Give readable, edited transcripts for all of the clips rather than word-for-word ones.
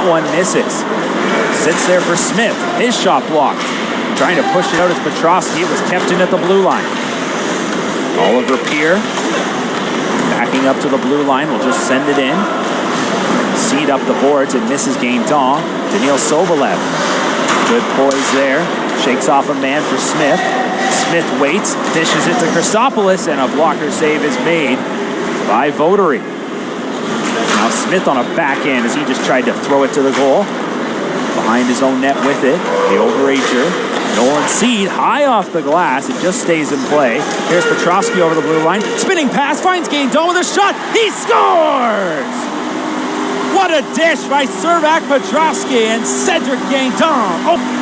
one misses. Sits there for Smith. His shot blocked. Trying to push it out as Petrovsky. It was kept in at the blue line. Oliver Peer backing up to the blue line. Will just send it in. Seed up the boards and misses Guindon. Daniil Sobolev. Good poise there. Shakes off a man for Smith. Smith waits, dishes it to Christopoulos, and a blocker save is made by Votary. Now Smith on a backhand as he just tried to throw it to the goal. Behind his own net with it, the overager. Nolan Seed high off the glass. It just stays in play. Here's Petrovsky over the blue line. Spinning pass, finds Guindon with a shot. He scores! What a dish by Cédrick Petrovsky and Cédrick Guindon. Oh.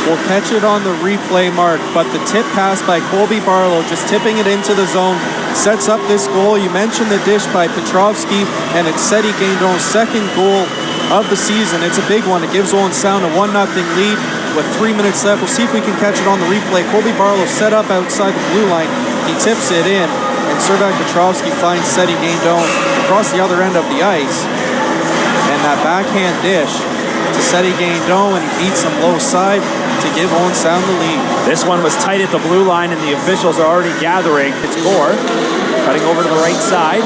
We'll catch it on the replay, Mark, but the tip pass by Colby Barlow, just tipping it into the zone, sets up this goal. You mentioned the dish by Petrovsky, and it's Cédric Guindon's second goal of the season. It's a big one. It gives Owen Sound a 1-0 lead with 3 minutes left. We'll see if we can catch it on the replay. Colby Barlow set up outside the blue line. He tips it in, and Cédric Petrovsky finds Cédric Guindon across the other end of the ice. And that backhand dish to Cédric Guindon, and he beats him low side to give Owen Sound the lead. This one was tight at the blue line, and the officials are already gathering. It's Gore cutting over to the right side,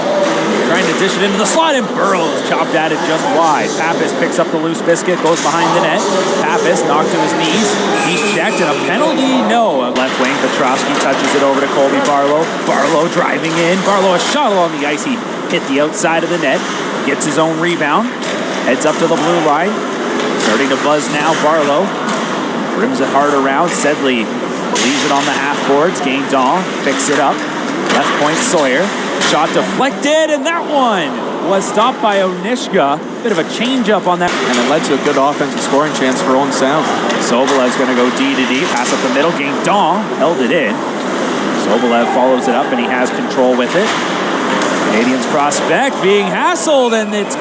trying to dish it into the slot, and Burrows chopped at it just wide. Pappas picks up the loose biscuit, goes behind the net. Pappas knocked to his knees. He's checked, and a penalty, no. Left wing, Petrovsky touches it over to Colby Barlow. Barlow driving in. Barlow a shot along the ice. He hit the outside of the net, gets his own rebound, heads up to the blue line. Starting to buzz now, Barlow. Rims it hard around. Sedley leaves it on the half boards. Guindon picks it up. Left point Sawyer. Shot deflected, and that one was stopped by Onishka. Bit of a change-up on that. And it led to a good offensive scoring chance for Owen Sound. Sobolev's going to go D to D. Pass up the middle. Guindon held it in. Sobolev follows it up, and he has control with it. Canadians prospect being hassled, and it's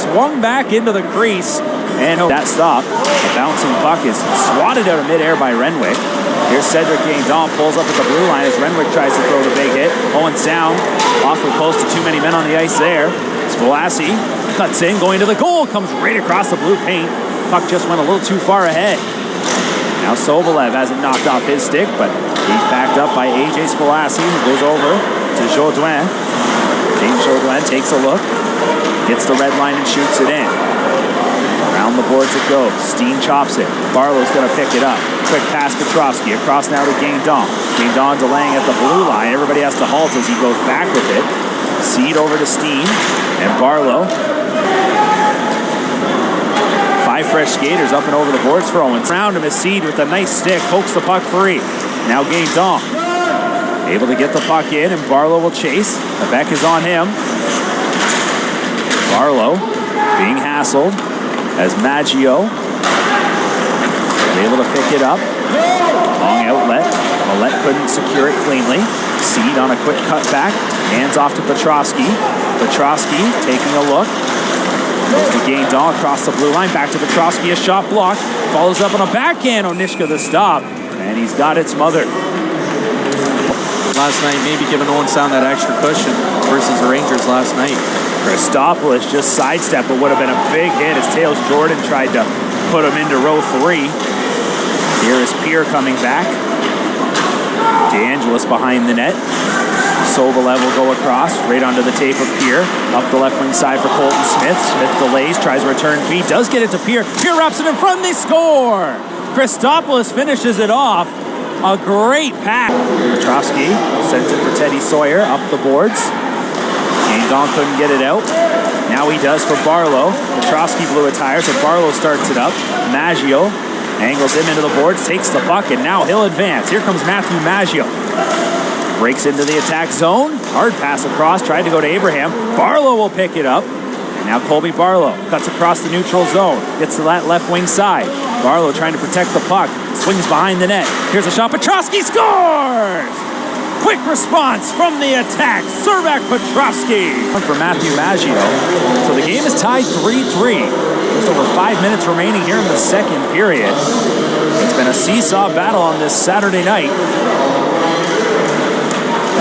swung back into the crease. And that stop. The bouncing puck is swatted out of midair by Renwick. Here's Cédric Guindon, pulls up at the blue line as Renwick tries to throw the big hit. Owen Sound awfully close to too many men on the ice there. Spolassi cuts in, going to the goal, comes right across the blue paint. Puck just went a little too far ahead. Now Sobolev has it knocked off his stick, but he's backed up by A.J. Spolassi, who goes over to Jourdain. James Jourdain takes a look, gets the red line and shoots it in. Around the boards it goes. Steen chops it. Barlow's going to pick it up. Quick pass Petrovsky. Across now to Guindon. Guindon delaying at the blue line. Everybody has to halt as he goes back with it. Seed over to Steen. And Barlow. 5 fresh skaters up and over the boards for Owens. Round him as Seed with a nice stick. Pokes the puck free. Now Guindon. Able to get the puck in, and Barlow will chase. The beck is on him. Barlow being hassled. As Maggio is able to pick it up. Long outlet. Millette couldn't secure it cleanly. Seed on a quick cutback. Hands off to Petrovsky. Petrovsky taking a look. Goes to Guindon across the blue line. Back to Petrovsky. A shot blocked. Follows up on a backhand. Onishka the stop. And he's got it smothered. Last night, maybe giving Owen Sound that extra cushion versus the Rangers last night. Christopoulos just sidestepped, but would have been a big hit as Tails Jordan tried to put him into row 3. Here is Peer coming back. DeAngelis behind the net. Sobolev will go across, right onto the tape of Peer. Up the left wing side for Colton Smith. Smith delays, tries a return feed, does get it to Peer. Peer wraps it in front, and they score! Christopoulos finishes it off. A great pass. Petrovsky sends it for Teddy Sawyer up the boards. Guindon couldn't get it out. Now he does for Barlow. Petrovsky blew a tire, so Barlow starts it up. Maggio angles him into the boards, takes the puck, and now he'll advance. Here comes Matthew Maggio. Breaks into the attack zone. Hard pass across, tried to go to Abraham. Barlow will pick it up. And now Colby Barlow cuts across the neutral zone. Gets to that left wing side. Barlow trying to protect the puck. Swings behind the net. Here's a shot. Petrovsky scores! Quick response from the attack. Cédric Petrovsky. For Matthew Maggio. So the game is tied 3-3. Just over 5 minutes remaining here in the second period. It's been a seesaw battle on this Saturday night.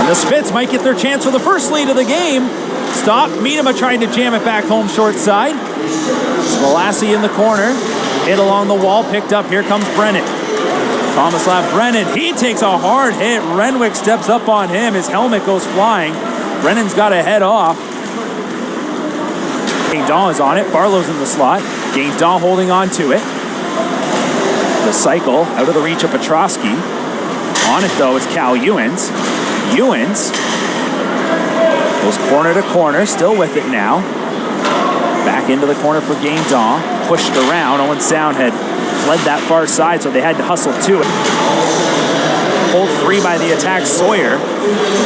And the Spits might get their chance for the first lead of the game. Stop. Miedema trying to jam it back home short side. Smolassi in the corner. Hit along the wall. Picked up. Here comes Brennan. Tomislav Brennan. He takes a hard hit. Renwick steps up on him. His helmet goes flying. Brennan's got to head off. Guindon is on it. Barlow's in the slot. Guindon holding on to it. The cycle out of the reach of Petrovsky. On it, though, is Cal Ewens. Ewens goes corner to corner, still with it now. Back into the corner for Guindon. Pushed around. Owen Sound had fled that far side, so they had to hustle to it. Pulled free by the attack. Sawyer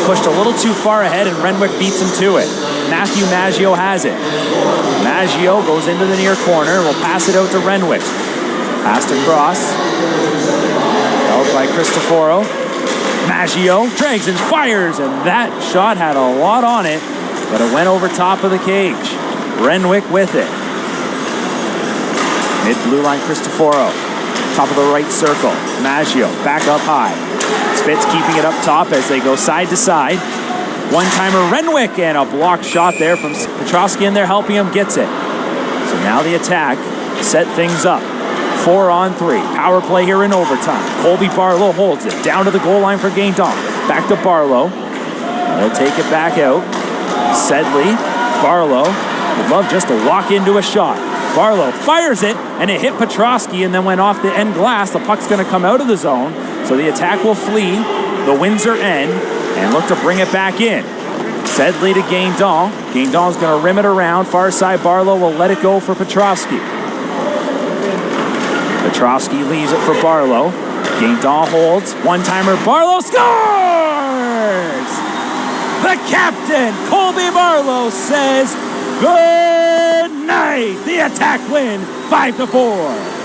pushed a little too far ahead, and Renwick beats him to it. Matthew Maggio has it. Maggio goes into the near corner. Will pass it out to Renwick. Passed across. Held by Cristoforo. Maggio drags and fires, and that shot had a lot on it, but it went over top of the cage. Renwick with it. Mid-blue line, Cristoforo. Top of the right circle. Maggio back up high. Spitz keeping it up top as they go side to side. One-timer Renwick, and a blocked shot there from Petrovsky in there helping him, gets it. So now the attack set things up. 4-on-3. Power play here in overtime. Colby Barlow holds it. Down to the goal line for Guindon. Back to Barlow. He'll take it back out. Sedley. Barlow would love just to walk into a shot. Barlow fires it, and it hit Petrovsky and then went off the end glass. The puck's going to come out of the zone, so the attack will flee. The Windsor end and look to bring it back in. Sedley to Guindon. Guindon's going to rim it around. Far side, Barlow will let it go for Petrovsky. Petrovsky leaves it for Barlow. Guindon holds. One-timer. Barlow scores! The captain, Colby Barlow, says good night. The attack win 5-4.